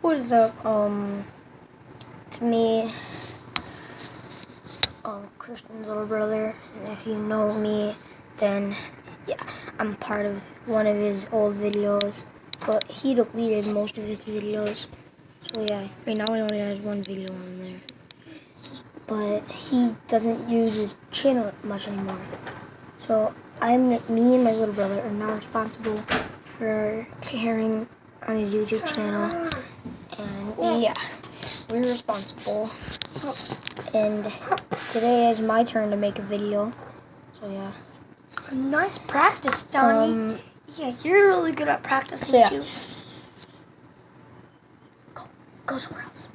What is up? To me, Christian's little brother, and if you know me, then yeah, I'm part of one of his old videos, but he deleted most of his videos, so yeah, right now he only has one video on there, but he doesn't use his channel much anymore, so me and my little brother are now responsible for caring on his YouTube channel, and yeah, we're responsible. And today is my turn to make a video. So yeah. Nice practice, Donnie. Yeah, you're really good at practicing too. Go somewhere else.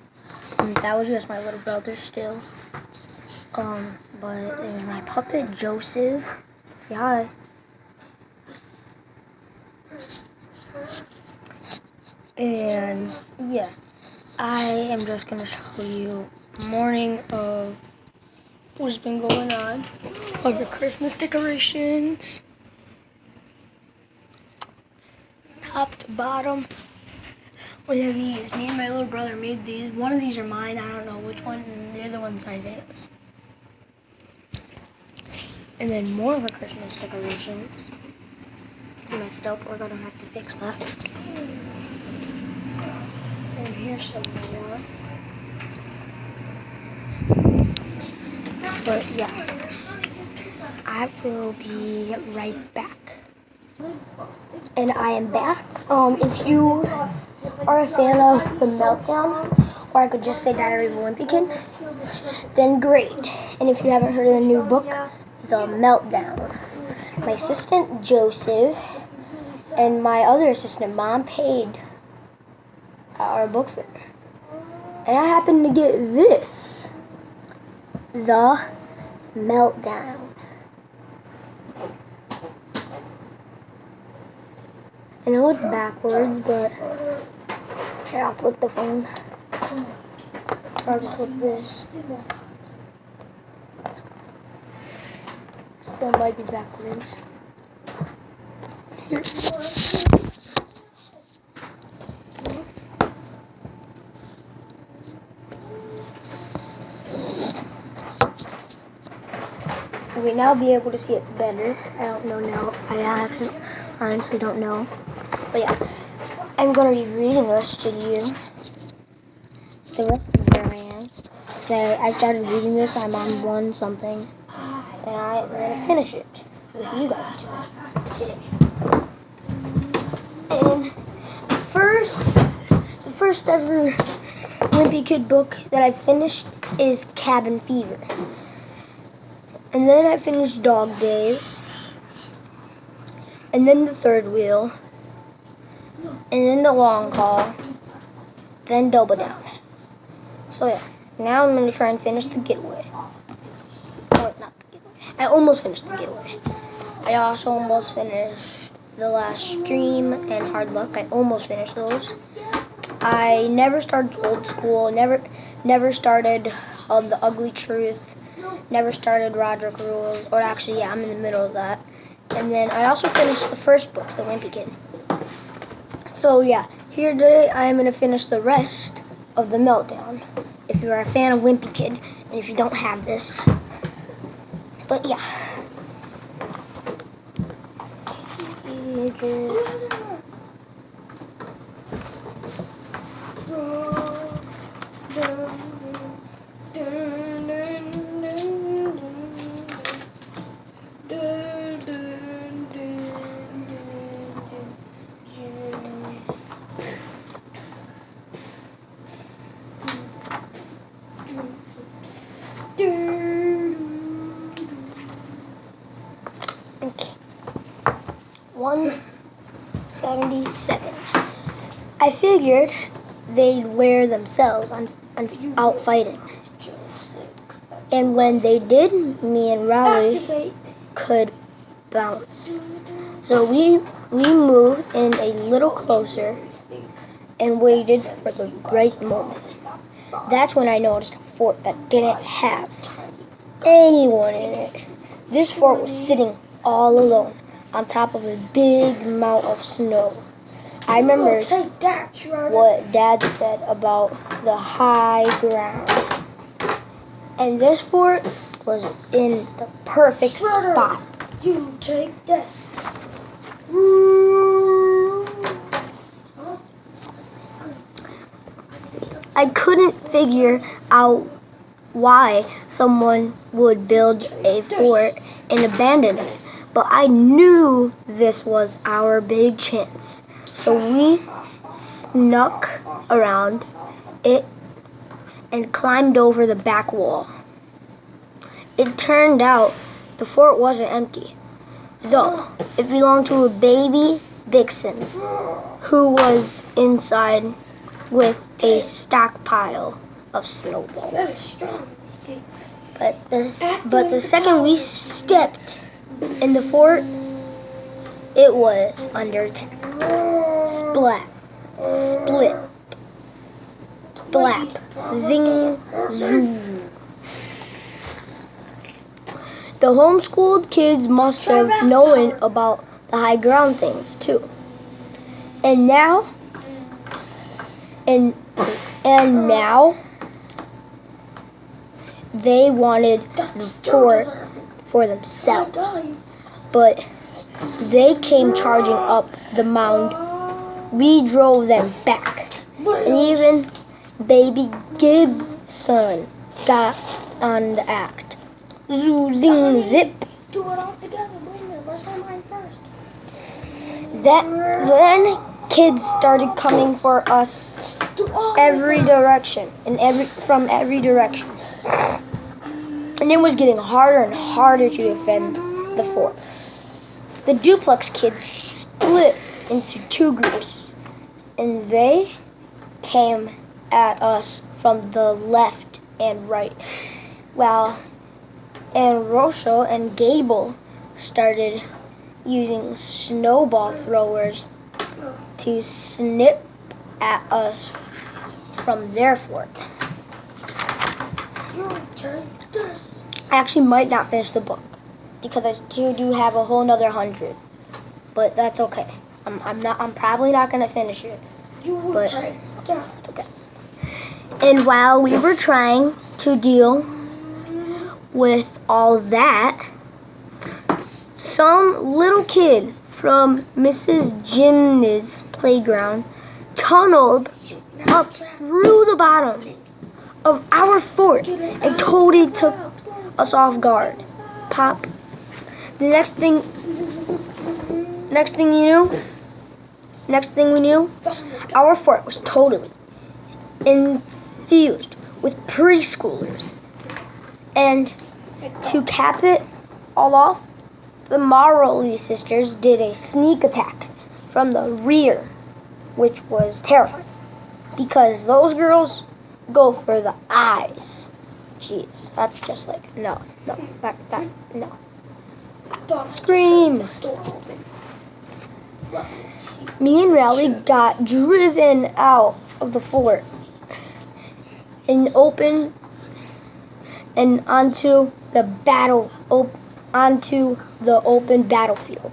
That was just my little brother still. But there's my puppet Joseph. Say hi. And yeah, I am just gonna show you morning of what's been going on. Like the Christmas decorations, top to bottom. What are these? Me and my little brother made these. One of these are mine. I don't know which one. And the other one's Isaiah's. And then more of the Christmas decorations. Messed up. We're gonna have to fix that. And here's some more. But yeah, I will be right back. And I am back. If you are a fan of The Meltdown, or I could just say Diary of a Wimpy Kid, then great. And if you haven't heard of the new book, The Meltdown, my assistant Joseph and my other assistant Mom paid our book fair. And I happened to get this. The Meltdown. I know it's backwards, but here, I'll flip the phone. Or I'll just flip this. Still might be backwards. Here. You may now be able to see it better. I don't know now. I honestly don't know. But yeah, I'm going to be reading this to you. The rest of where I am. I started reading this. I'm on 1 something. And I'm going to finish it with you guys today. And the first ever Wimpy Kid book that I finished is Cabin Fever. And then I finished Dog Days. And then The Third Wheel. And then The Long Call. Then Double Down. So yeah, now I'm going to try and finish The Getaway. Oh, not The Getaway. I almost finished The Getaway. I also almost finished The Last Stream and Hard Luck. I almost finished those. I never started Old School. Never started The Ugly Truth. Never started Roderick Rules. Or actually, yeah, I'm in the middle of that. And then I also finished the first book, The Wimpy Kid. So yeah, here today I am going to finish the rest of The Meltdown. If you are a fan of Wimpy Kid, and if you don't have this. But yeah. Okay. 177. I figured they'd wear themselves out fighting. And when they did, me and Raleigh could bounce. So we moved in a little closer and waited for the right moment. That's when I noticed a fort that didn't have anyone in it. This fort was sitting all alone on top of a big mountain of snow. I remember Take that, Shredder. what Dad said about the high ground. And this fort was in the perfect Shredder. spot. You take this. I couldn't figure out why someone would build a fort and abandon it, but I knew this was our big chance. So we snuck around it and climbed over the back wall. It turned out the fort wasn't empty, though. It belonged to a baby vixen who was inside with a stockpile of snowballs. Very strong, this pig. But the second we stepped in the fort, it was under attack. Splat, split, flap, zing, zoo. The homeschooled kids must have known about the high ground things too. And now, and now they wanted the fort for themselves. But they came charging up the mound. We drove them back. And even baby Gibson got on the act. Zoo, zing, zip. Do it all together. Wait a minute. Let's go mine first. Then kids started coming for us every direction from every direction. And it was getting harder and harder to defend the fort. The duplex kids split into two groups, and they came at us from the left and right. And Rochelle and Gable started using snowball throwers to snip at us from their fort. I actually might not finish the book because I still do have a whole nother 100, but that's okay. I'm probably not gonna finish it, but it's okay. And while we were trying to deal with all that, some little kid from Mrs. Jim's playground tunneled up through the bottom of our fort and totally took us off guard. Pop. The next thing we knew, our fort was totally infused with preschoolers. And to cap it all off, the Marley sisters did a sneak attack from the rear, which was terrifying because those girls go for the eyes. Jeez, that's just like, no. Scream! Me and Raleigh got driven out of the fort and onto the open battlefield,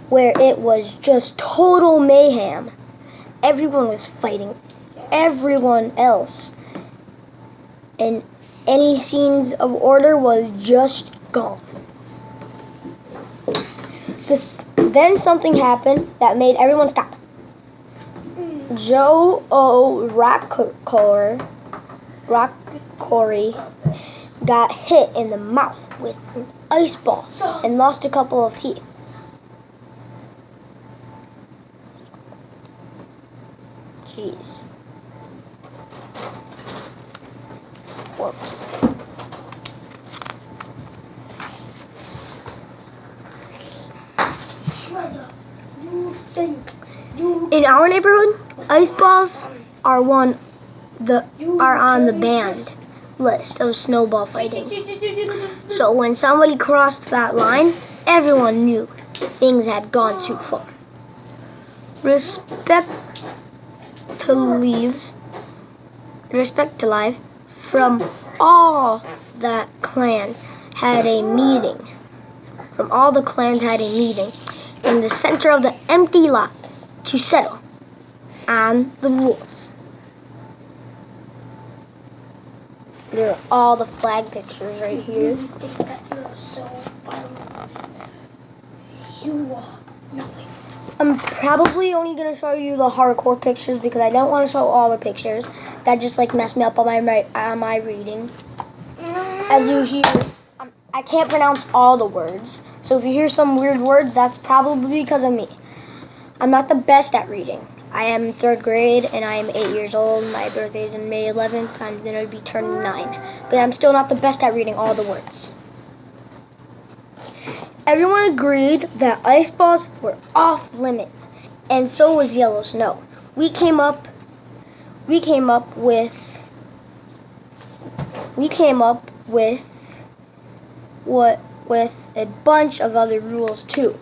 where it was just total mayhem. Everyone was fighting everyone else, and any scenes of order was just gone. Then something happened that made everyone stop. Joe Rockcory got hit in the mouth with an ice ball and lost a couple of teeth. Jeez. Horrible. In our neighborhood, ice balls are on the banned list of snowball fighting. So when somebody crossed that line, everyone knew things had gone too far. Respect to life from all that clan had a meeting. In the center of the empty lot to settle on the rules. There are all the flag pictures right here. You think that you're so violent. You are nothing. I'm probably only going to show you the hardcore pictures because I don't want to show all the pictures. That just like messed me up on my reading. As you hear, I can't pronounce all the words. So if you hear some weird words, that's probably because of me. I'm not the best at reading. I am 3rd grade and I am 8 years old. My birthday is in May 11th. I'm going to be turning 9. But I'm still not the best at reading all the words. Everyone agreed that ice balls were off limits, and so was yellow snow. We came up with a bunch of other rules too,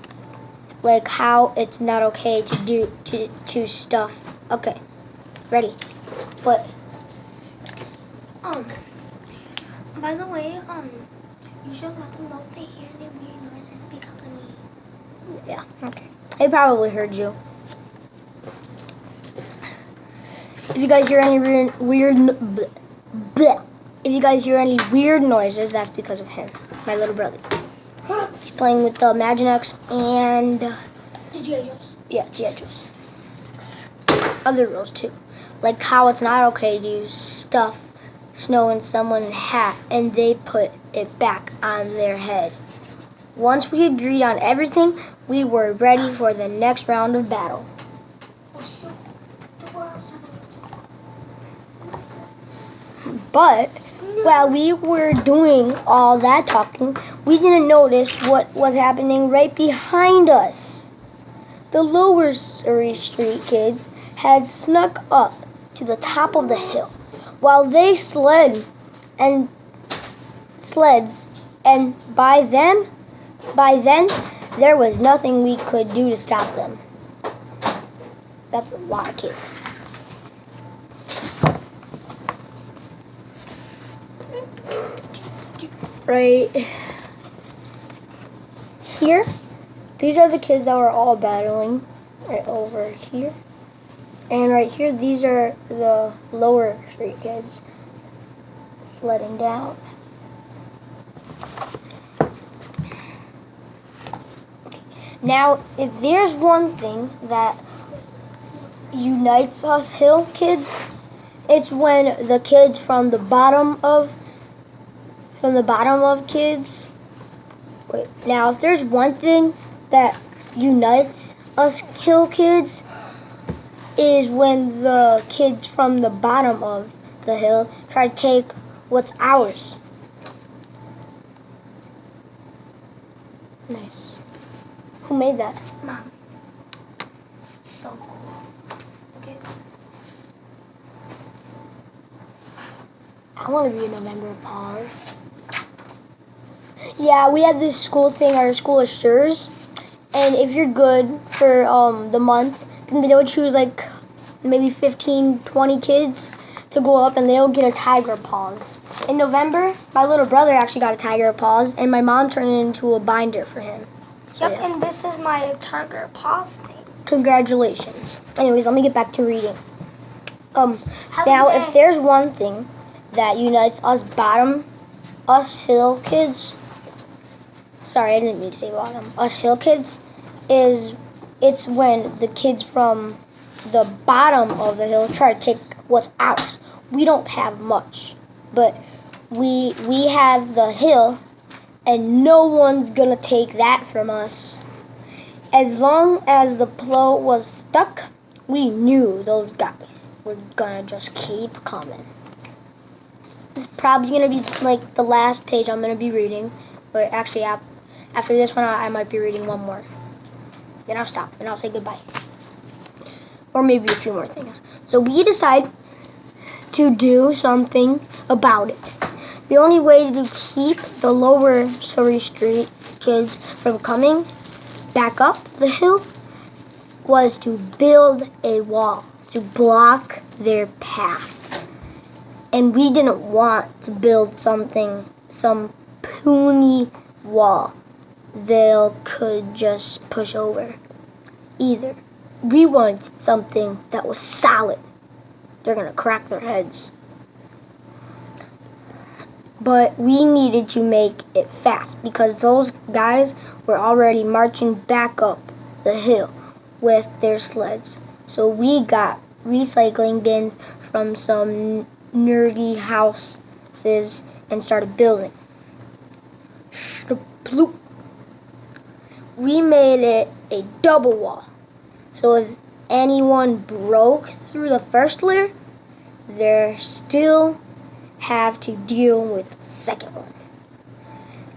like how it's not okay to stuff. Okay, ready? But by the way, you should let them know if they hear any weird noises because of me. yeah, okay. They probably heard you. If you guys hear any if you guys hear any weird noises, that's because of him, my little brother. He's playing with the Imaginex and The G.I. Joes. yeah, G.I. Joes. Other rules too, like how it's not okay to stuff snow in someone's hat and they put it back on their head. Once we agreed on everything, we were ready for the next round of battle. But while we were doing all that talking, we didn't notice what was happening right behind us. The lower Surrey Street kids had snuck up to the top of the hill while they sleds, and by then there was nothing we could do to stop them. That's a lot of kids. Right here, these are the kids that were all battling. Right over here. And right here, these are the lower street kids sledding down. Now, if there's one thing that unites us hill kids, it's when the kids from the bottom of kids. Wait, now if there's one thing that unites us hill kids, is when the kids from the bottom of the hill try to take what's ours. Nice. Who made that? Mom. So cool. Okay. I want to be a November pause. Yeah, we have this school thing, our school assures, and if you're good for the month, then they would choose like maybe 15, 20 kids to go up and they'll get a tiger paws. In November, my little brother actually got a tiger paws and my mom turned it into a binder for him. So, Yep, yeah. and this is my tiger paws thing. Congratulations. Anyways, let me get back to reading. Have Now, a good if there's one thing that unites us hill kids, sorry, I didn't mean to say bottom, us hill kids, it's when the kids from the bottom of the hill try to take what's ours. We don't have much, but we have the hill, and no one's gonna take that from us. As long as the plow was stuck, we knew those guys were gonna just keep coming. It's probably gonna be like the last page I'm gonna be reading, but actually after this one I might be reading one more. Then I'll stop and I'll say goodbye. Or maybe a few more things. So we decide to do something about it. The only way to keep the lower Surrey Street kids from coming back up the hill was to build a wall to block their path. And we didn't want to build some puny wall they could just push over either. we wanted something that was solid. They're going to crack their heads. But we needed to make it fast because those guys were already marching back up the hill with their sleds. So we got recycling bins from some nerdy houses and started building. We made it a double wall. So if anyone broke through the first layer, they still have to deal with the second one.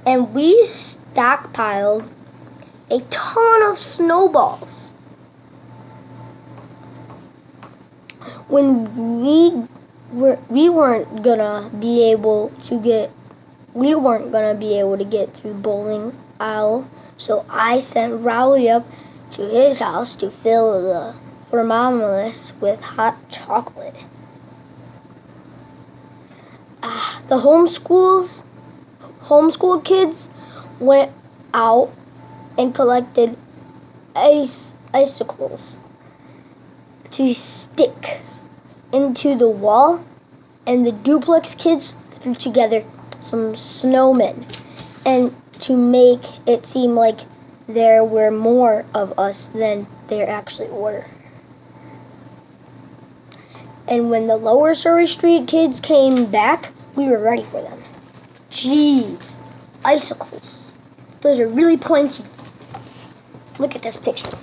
And we stockpiled a ton of snowballs. When we weren't gonna be able to get through bowling aisle, so I sent Rowley up to his house to fill the thermometers with hot chocolate. The homeschool kids went out and collected icicles to stick into the wall, and the duplex kids threw together some snowmen, and to make it seem like there were more of us than there actually were. And when the Lower Surrey Street kids came back, we were ready for them. Jeez, icicles. Those are really pointy. Look at this picture.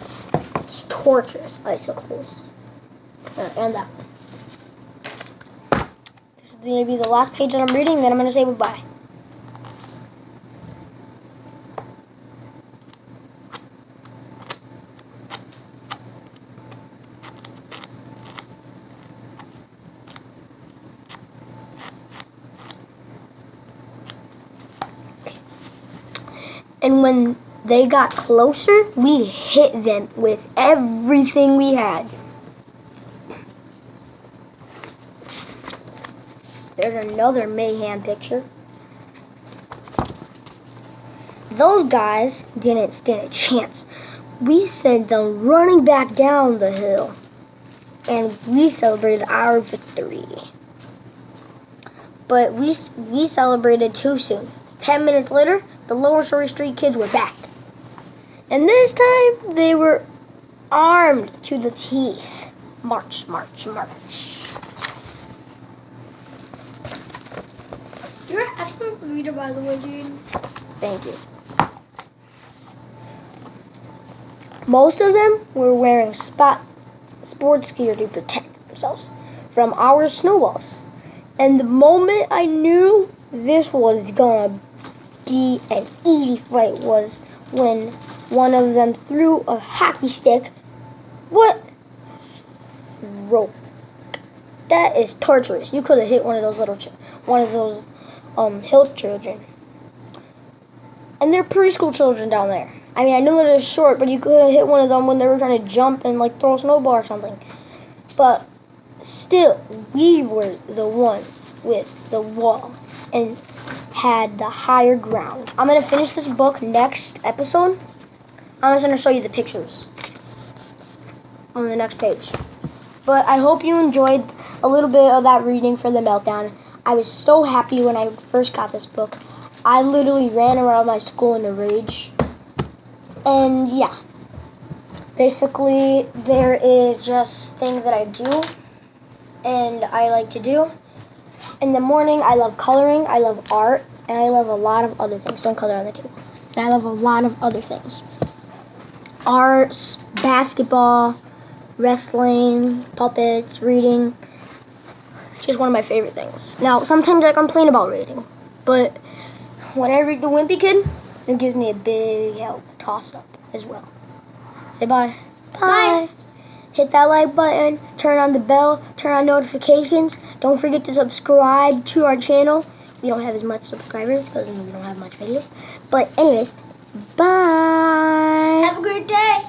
It's torturous icicles. And that one. This is going to be the last page that I'm reading, then I'm going to say goodbye. And when they got closer, we hit them with everything we had. There's another mayhem picture. Those guys didn't stand a chance. We sent them running back down the hill, and we celebrated our victory. But we celebrated too soon. 10 minutes later, the Lower Surrey Street kids were back. And this time, they were armed to the teeth. March, march, march. You're an excellent reader, by the way, dude. Thank you. Most of them were wearing sports gear to protect themselves from our snowballs. And the moment I knew this was gonna be an easy fight was when one of them threw a hockey stick. What? Rope. That is torturous. You could have hit one of those hill children. And they're preschool children down there. I mean, I know that they're short, but you could have hit one of them when they were trying to jump and like throw a snowball or something. But still, we were the ones with the wall and had the higher ground. I'm going to finish this book next episode. I'm just going to show you the pictures on the next page. But I hope you enjoyed a little bit of that reading for the meltdown. I was so happy when I first got this book. I literally ran around my school in a rage. And yeah, basically there is just things that I do and I like to do. In the morning, I love coloring, I love art, and I love a lot of other things. Don't color on the table. And I love a lot of other things. Arts, basketball, wrestling, puppets, reading. Just one of my favorite things. Now, sometimes I complain about reading, but when I read The Wimpy Kid, it gives me a big help toss-up as well. Say bye. Bye. Hit that like button, turn on the bell, turn on notifications. Don't forget to subscribe to our channel. We don't have as much subscribers because we don't have much videos. But anyways, bye. Have a great day.